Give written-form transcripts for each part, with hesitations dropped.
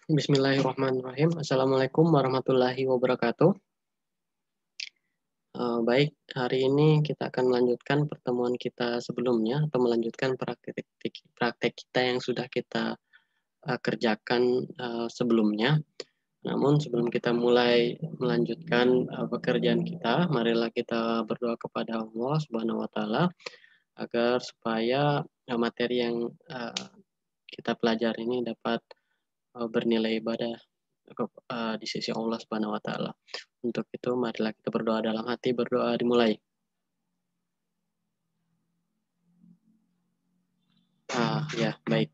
Bismillahirrahmanirrahim. Assalamualaikum warahmatullahi wabarakatuh. Baik, hari ini kita akan melanjutkan pertemuan kita sebelumnya atau melanjutkan praktek kita yang sudah kita kerjakan sebelumnya. Namun sebelum kita mulai melanjutkan pekerjaan kita, marilah kita berdoa kepada Allah Subhanahu wa taala agar supaya materi yang kita pelajari ini dapat bernilai ibadah di sisi Allah Subhanahu wa taala. Untuk itu marilah kita berdoa dalam hati, berdoa dimulai. Ya, baik.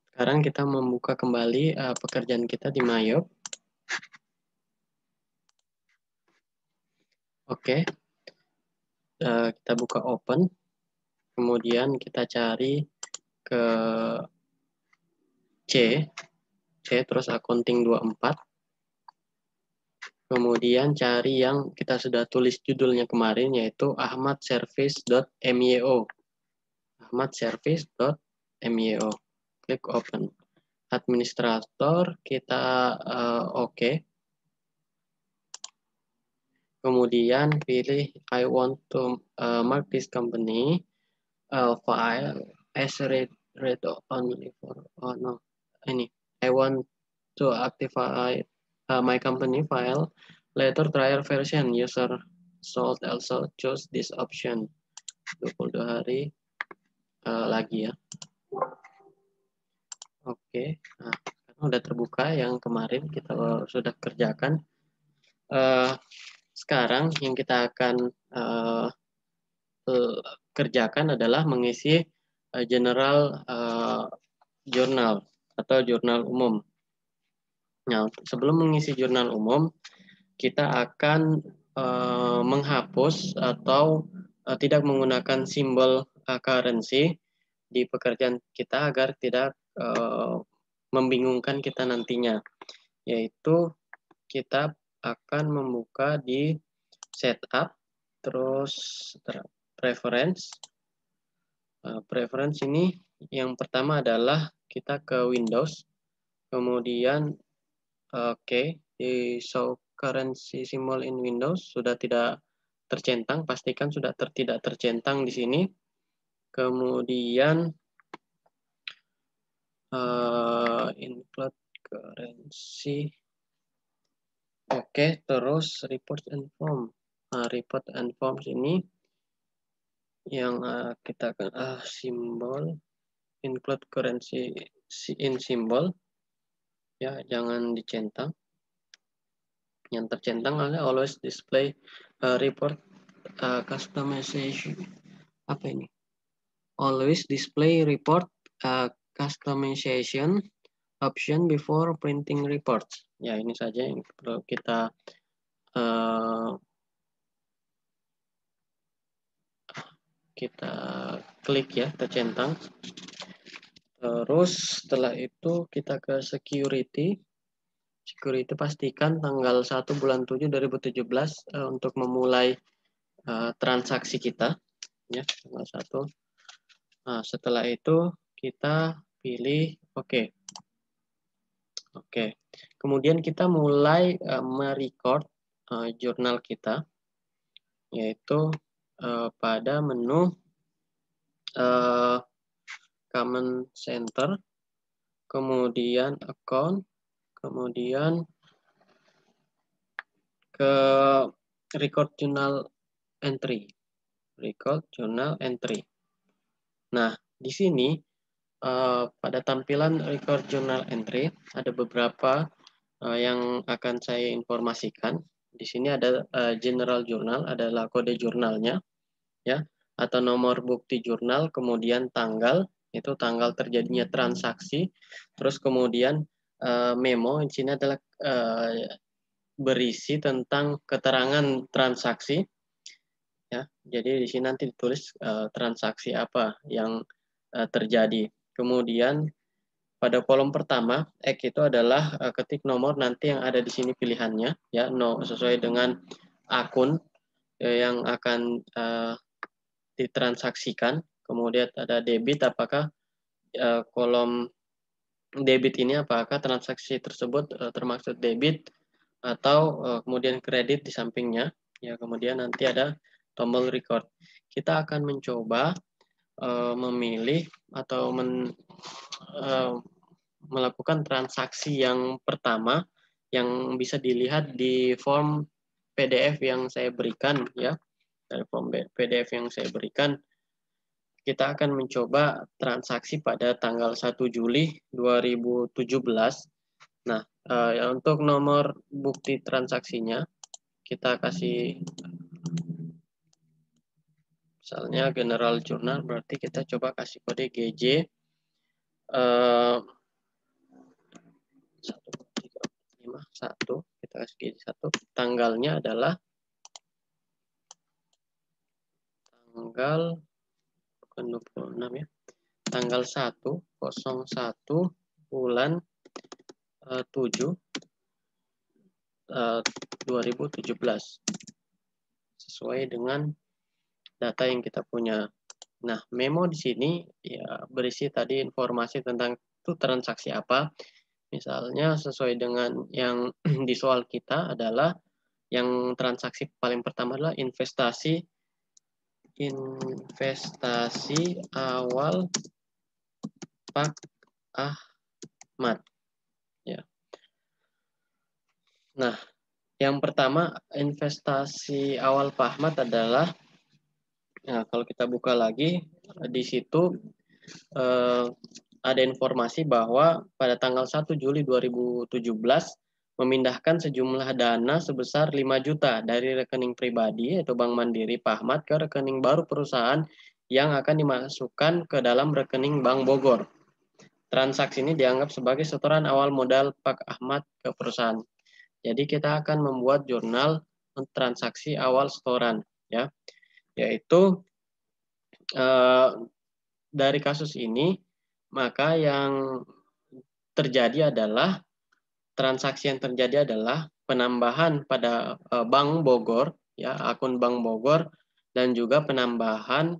Sekarang kita membuka kembali pekerjaan kita di Mayop. Oke. Kita buka open. Kemudian kita cari ke C terus accounting 24. Kemudian cari yang kita sudah tulis judulnya kemarin, yaitu ahmadservice.myo. ahmadservice.myo. Klik open. Administrator kita oke. Kemudian pilih I want to mark this company file as read only for ini I want to activate my company file later trial version user should also choose this option. 22 hari lagi ya. Oke. Nah, udah terbuka yang kemarin kita sudah kerjakan. Sekarang yang kita akan kerjakan adalah mengisi general jurnal atau jurnal umum. Nah, sebelum mengisi jurnal umum, kita akan menghapus atau tidak menggunakan simbol currency di pekerjaan kita agar tidak membingungkan kita nantinya. Yaitu kita akan membuka di setup, terus preference. Preference ini yang pertama adalah kita ke Windows, kemudian di show currency symbol in Windows sudah tidak tercentang, pastikan sudah tidak tercentang di sini. Kemudian include currency. Terus report and form. Report and forms ini yang kita akan simbol include currency in symbol ya, jangan dicentang. Yang tercentang adalah always display report customization. Apa ini? Always display report customization option before printing reports. Ya, ini saja yang perlu kita klik ya, tercentang. Terus setelah itu kita ke security. Security pastikan tanggal 1 bulan 7 2017 untuk memulai transaksi kita ya, tanggal 1. Nah, setelah itu kita pilih oke. Kemudian kita mulai merecord jurnal kita, yaitu pada menu Command Center, kemudian account, kemudian ke record journal entry. Record journal entry. Nah, di sini pada tampilan record journal entry ada beberapa yang akan saya informasikan. Di sini ada general journal, adalah kode jurnalnya ya, atau nomor bukti jurnal, kemudian tanggal, itu tanggal terjadinya transaksi, terus kemudian memo, di sini adalah berisi tentang keterangan transaksi ya. Jadi di sini nanti ditulis transaksi apa yang terjadi. Kemudian pada kolom pertama itu adalah ketik nomor nanti yang ada di sini pilihannya ya, sesuai dengan akun yang akan ditransaksikan. Kemudian ada debit, apakah kolom debit ini apakah transaksi tersebut termaksud debit atau kemudian kredit di sampingnya. Ya, kemudian nanti ada tombol record. Kita akan mencoba memilih atau melakukan transaksi yang pertama yang bisa dilihat di form PDF yang saya berikan, ya. Dari form PDF yang saya berikan, kita akan mencoba transaksi pada tanggal 1 Juli 2017. Nah, untuk nomor bukti transaksinya, kita kasih misalnya General Journal, berarti kita coba kasih kode GJ 1, kita kasih GJ 1. Tanggalnya adalah tanggal bukan 26 ya. Tanggal 1/01 bulan 7 2017 sesuai dengan data yang kita punya. Nah, memo di sini ya berisi tadi informasi tentang itu transaksi apa. Misalnya sesuai dengan yang di soal kita adalah yang transaksi paling pertama adalah investasi awal Pak Ahmad, ya. Nah, yang pertama investasi awal Pak Ahmad adalah, nah, kalau kita buka lagi di situ ada informasi bahwa pada tanggal 1 Juli 2017 memindahkan sejumlah dana sebesar 5 juta dari rekening pribadi yaitu Bank Mandiri Pak Ahmad ke rekening baru perusahaan yang akan dimasukkan ke dalam rekening Bank Bogor. Transaksi ini dianggap sebagai setoran awal modal Pak Ahmad ke perusahaan. Jadi kita akan membuat jurnal transaksi awal setoran, ya, yaitu dari kasus ini maka yang terjadi adalah transaksi yang terjadi adalah penambahan pada Bank Bogor, ya, akun Bank Bogor, dan juga penambahan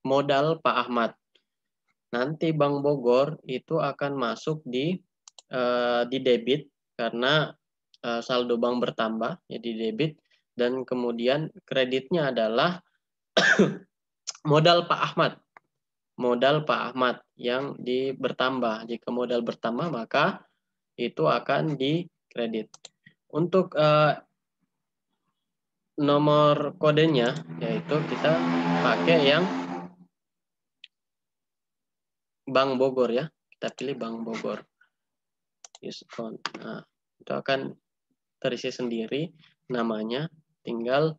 modal Pak Ahmad. Nanti Bank Bogor itu akan masuk di debit karena saldo bank bertambah, ya, di debit, dan kemudian kreditnya adalah modal Pak Ahmad. Modal Pak Ahmad yang bertambah. Jika modal bertambah maka itu akan dikredit. Untuk nomor kodenya yaitu kita pakai yang Bank Bogor, ya. Kita pilih Bank Bogor. Diskon. Nah, itu akan terisi sendiri namanya. Tinggal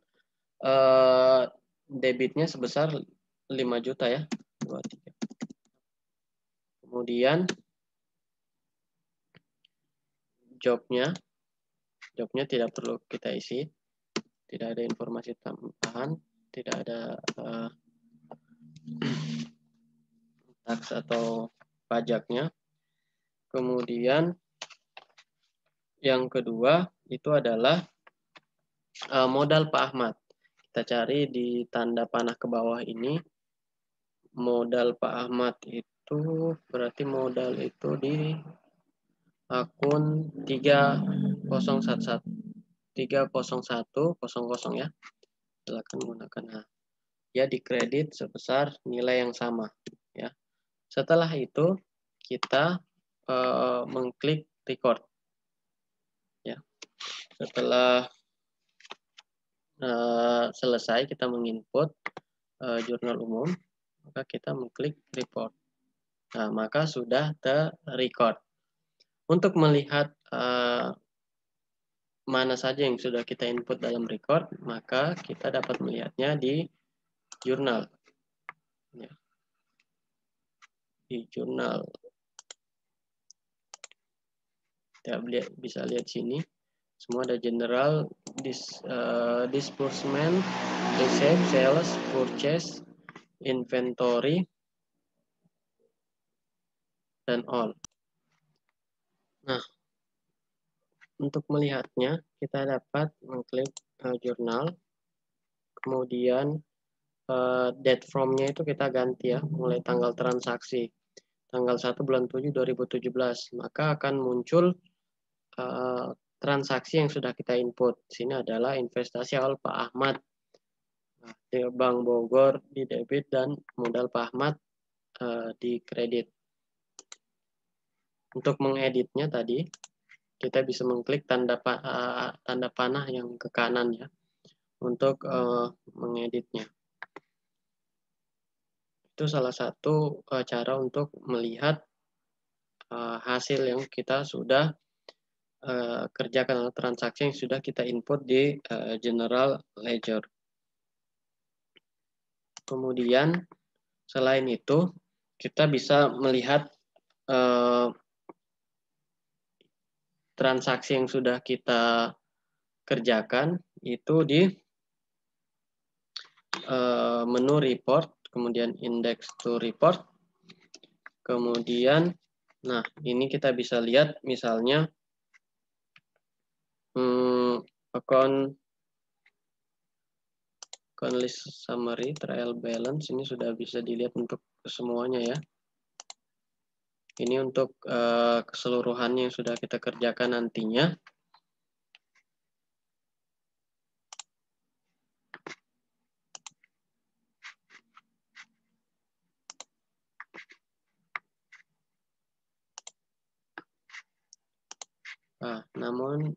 debitnya sebesar 5 juta, ya. 2, 3. Kemudian jobnya tidak perlu kita isi. Tidak ada informasi tambahan, tidak ada tax atau pajaknya. Kemudian yang kedua itu adalah modal Pak Ahmad. Kita cari di tanda panah ke bawah ini. Modal Pak Ahmad itu berarti modal itu di akun 3011 30100, ya. Silakan gunakan. Ya, dikredit sebesar nilai yang sama, ya. Setelah itu kita mengklik record, ya. Setelah selesai kita menginput jurnal umum, maka kita mengklik report. Nah, maka sudah ter-record. Untuk melihat mana saja yang sudah kita input dalam record, maka kita dapat melihatnya di jurnal, ya. Di jurnal kita bisa lihat sini semua ada general, disbursement, receipt, sales, purchase, inventory, dan all. Nah, untuk melihatnya kita dapat mengklik jurnal, kemudian date from-nya itu kita ganti ya, mulai tanggal transaksi. Tanggal 1 bulan 7 2017, maka akan muncul transaksi yang sudah kita input. Sini adalah investasi awal Pak Ahmad. Nah, di Bank Bogor di debit dan modal Pak Ahmad di kredit. Untuk mengeditnya tadi, kita bisa mengklik tanda panah yang ke kanan ya, untuk mengeditnya. Itu salah satu cara untuk melihat hasil yang kita sudah kerjakan, transaksi yang sudah kita input di general ledger. Kemudian selain itu kita bisa melihat transaksi yang sudah kita kerjakan itu di menu report, kemudian index to report, kemudian nah ini kita bisa lihat misalnya account list summary, trial balance, ini sudah bisa dilihat untuk semuanya ya. Ini untuk keseluruhannya yang sudah kita kerjakan nantinya. Namun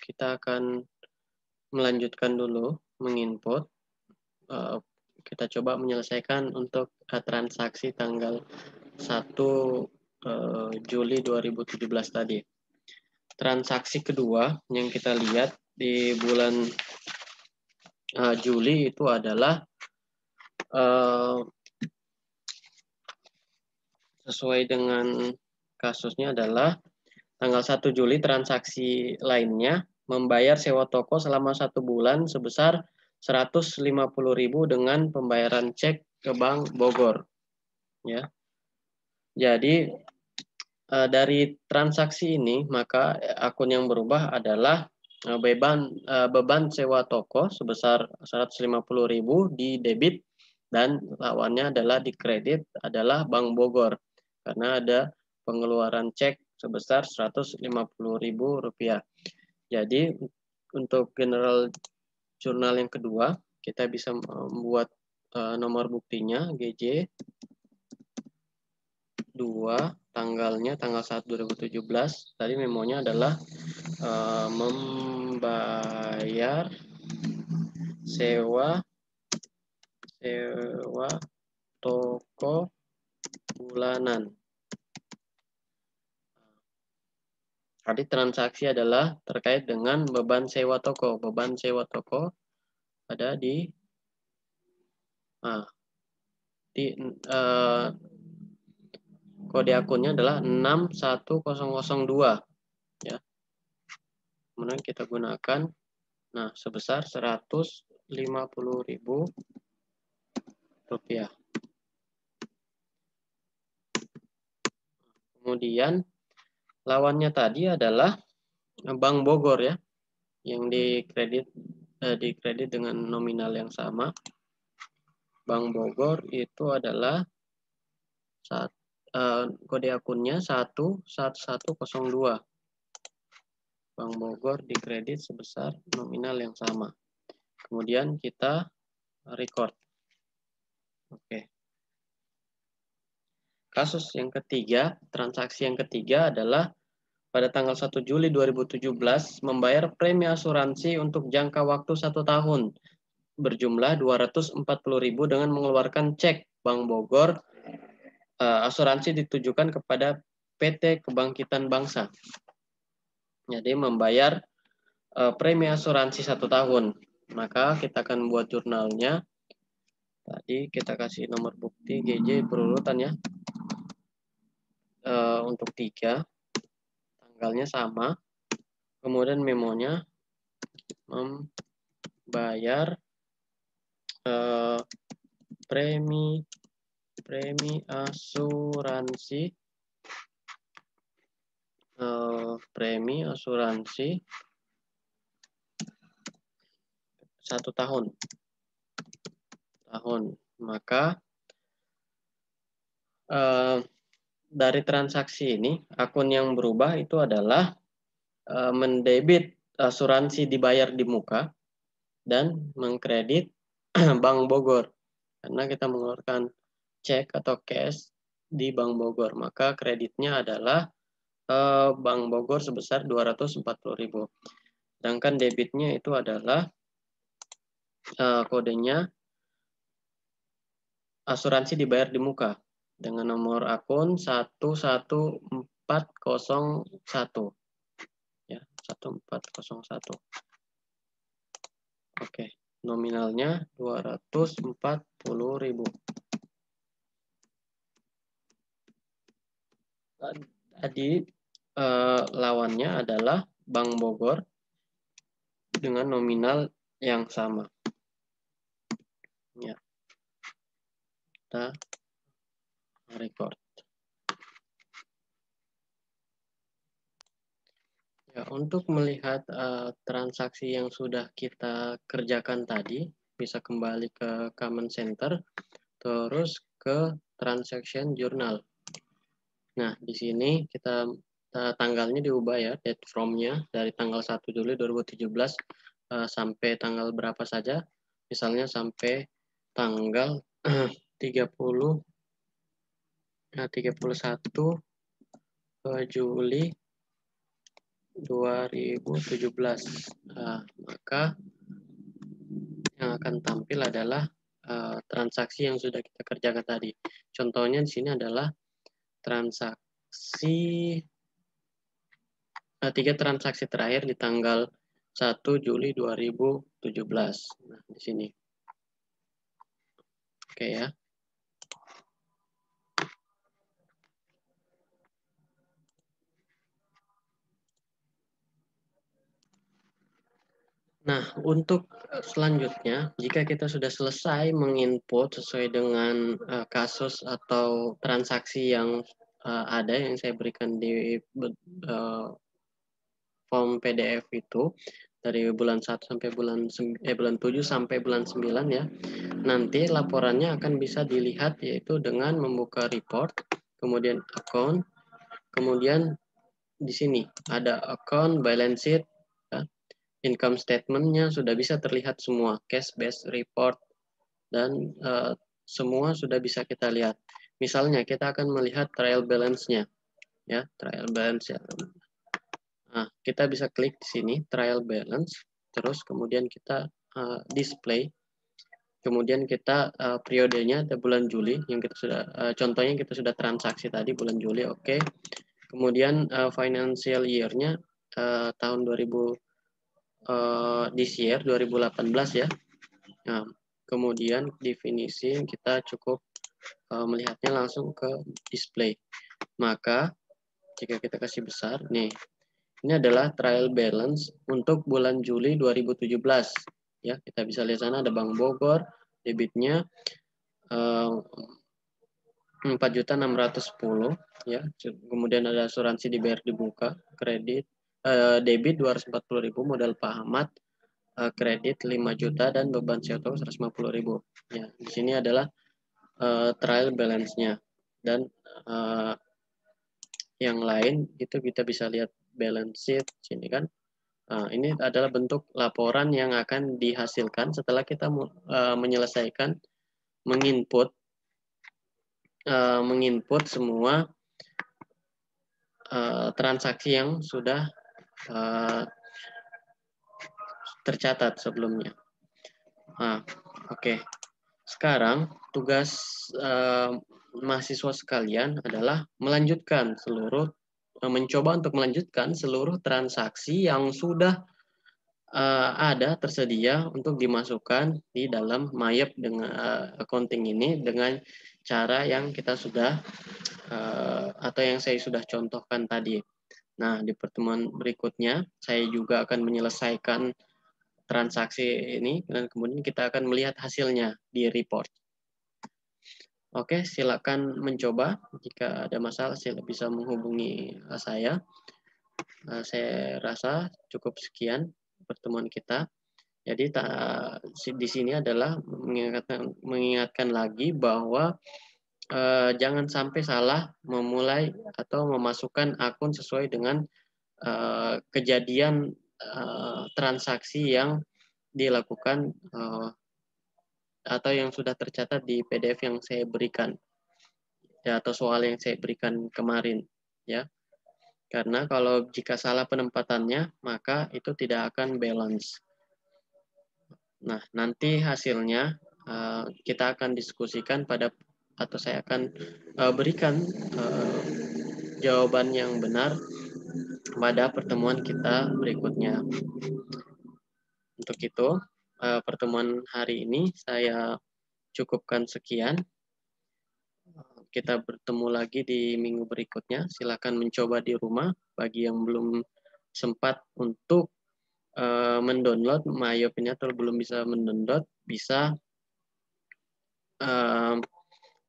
kita akan melanjutkan dulu menginput. Kita coba menyelesaikan untuk transaksi tanggal 1 Juli 2017 tadi. Transaksi kedua yang kita lihat di bulan Juli itu adalah sesuai dengan kasusnya adalah tanggal 1 Juli transaksi lainnya membayar sewa toko selama 1 bulan sebesar 150.000 dengan pembayaran cek ke Bank Bogor. Ya. Jadi dari transaksi ini maka akun yang berubah adalah beban sewa toko sebesar 150.000 di debit dan lawannya adalah di kredit adalah Bank Bogor karena ada pengeluaran cek sebesar Rp150.000. Jadi untuk general jurnal yang kedua kita bisa membuat nomor buktinya GJ 2, tanggalnya tanggal 1 2017. Tadi memonya adalah membayar sewa toko bulanan. Tadi transaksi adalah terkait dengan beban sewa toko. Beban sewa toko ada di kode akunnya adalah 61002 ya. Kemudian kita gunakan sebesar Rp150.000. Kemudian lawannya tadi adalah Bank Bogor ya, yang dikredit dengan nominal yang sama. Bank Bogor itu adalah kode akunnya 11102. Bank Bogor dikredit sebesar nominal yang sama. Kemudian kita record. Oke. Kasus yang ketiga, transaksi yang ketiga adalah pada tanggal 1 Juli 2017 membayar premi asuransi untuk jangka waktu 1 tahun berjumlah 240.000 dengan mengeluarkan cek Bank Bogor. Asuransi ditujukan kepada PT Kebangkitan Bangsa. Jadi membayar premi asuransi 1 tahun. Maka kita akan buat jurnalnya. Tadi kita kasih nomor bukti GJ berurutan ya. Untuk 3 tanggalnya sama, kemudian memonya membayar premi asuransi 1 tahun. Maka dari transaksi ini, akun yang berubah itu adalah mendebit asuransi dibayar di muka dan mengkredit Bank Bogor. Karena kita mengeluarkan cek atau cash di Bank Bogor, maka kreditnya adalah Bank Bogor sebesar 240.000. Sedangkan debitnya itu adalah kodenya asuransi dibayar di muka dengan nomor akun 11401 ya, 1401. Oke, nominalnya 240.000. Tadi lawannya adalah Bank Bogor dengan nominal yang sama. Ya, kita record. Ya, untuk melihat transaksi yang sudah kita kerjakan tadi, bisa kembali ke Command Center, terus ke Transaction Journal. Nah, di sini kita tanggalnya diubah ya, date from-nya dari tanggal 1 Juli 2017 sampai tanggal berapa saja. Misalnya sampai tanggal 31 Juli 2017. Maka yang akan tampil adalah transaksi yang sudah kita kerjakan tadi. Contohnya di sini adalah transaksi 3 transaksi terakhir di tanggal 1 Juli 2017. Nah, di sini. Oke ya. Nah, untuk selanjutnya, jika kita sudah selesai menginput sesuai dengan kasus atau transaksi yang ada yang saya berikan di form PDF itu, dari bulan 1 sampai bulan 7 sampai bulan 9 ya. Nanti laporannya akan bisa dilihat yaitu dengan membuka report, kemudian account, kemudian di sini ada account, balance sheet, ya. Income statement-nya sudah bisa terlihat semua, cash based report, dan semua sudah bisa kita lihat. Misalnya kita akan melihat trial balance-nya, ya, trial balance ya. Nah, kita bisa klik di sini trial balance, terus kemudian kita display, kemudian kita periodenya ada bulan Juli yang kita sudah contohnya kita sudah transaksi tadi bulan Juli, oke. Kemudian financial year-nya tahun 2000 this year 2018 ya. Nah, kemudian definisi kita cukup melihatnya langsung ke display. Maka jika kita kasih besar, nih, ini adalah trial balance untuk bulan Juli 2017. Ya, kita bisa lihat sana ada Bank Bogor, debitnya 4.610 ya. Kemudian ada asuransi dibayar di muka, kredit debit 240.000, modal Pak Ahmad, kredit 5 juta dan beban CO2 150.000. Ya, di sini adalah trial balance-nya, dan yang lain itu kita bisa lihat balance sheet sini kan. Ini adalah bentuk laporan yang akan dihasilkan setelah kita menyelesaikan menginput semua transaksi yang sudah tercatat sebelumnya. Oke. Sekarang tugas mahasiswa sekalian adalah mencoba untuk melanjutkan seluruh transaksi yang sudah ada tersedia untuk dimasukkan di dalam Mayep dengan accounting ini dengan cara yang kita sudah atau yang saya sudah contohkan tadi. Nah, di pertemuan berikutnya saya juga akan menyelesaikan transaksi ini dan kemudian kita akan melihat hasilnya di report. Oke, silakan mencoba. Jika ada masalah, bisa menghubungi saya. Saya rasa cukup sekian pertemuan kita. Jadi di sini adalah mengingatkan lagi bahwa jangan sampai salah memulai atau memasukkan akun sesuai dengan kejadian transaksi yang dilakukan atau yang sudah tercatat di PDF yang saya berikan, ya, atau soal yang saya berikan kemarin, ya. Karena kalau jika salah penempatannya, maka itu tidak akan balance. Nah, nanti hasilnya kita akan diskusikan atau saya akan berikan jawaban yang benar pada pertemuan kita berikutnya. Untuk itu, pertemuan hari ini saya cukupkan sekian. Kita bertemu lagi di minggu berikutnya. Silakan mencoba di rumah. Bagi yang belum sempat untuk mendownload MyOp ini atau belum bisa mendownload, bisa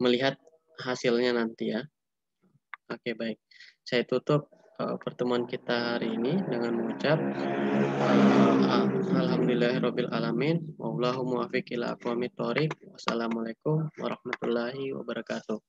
melihat hasilnya nanti ya. Oke, baik. Saya tutup pertemuan kita hari ini dengan mengucap alhamdulillahirabbil alamin. Wallahu muwaffiq ila aqwamit thoriq. Wassalamualaikum warahmatullahi wabarakatuh.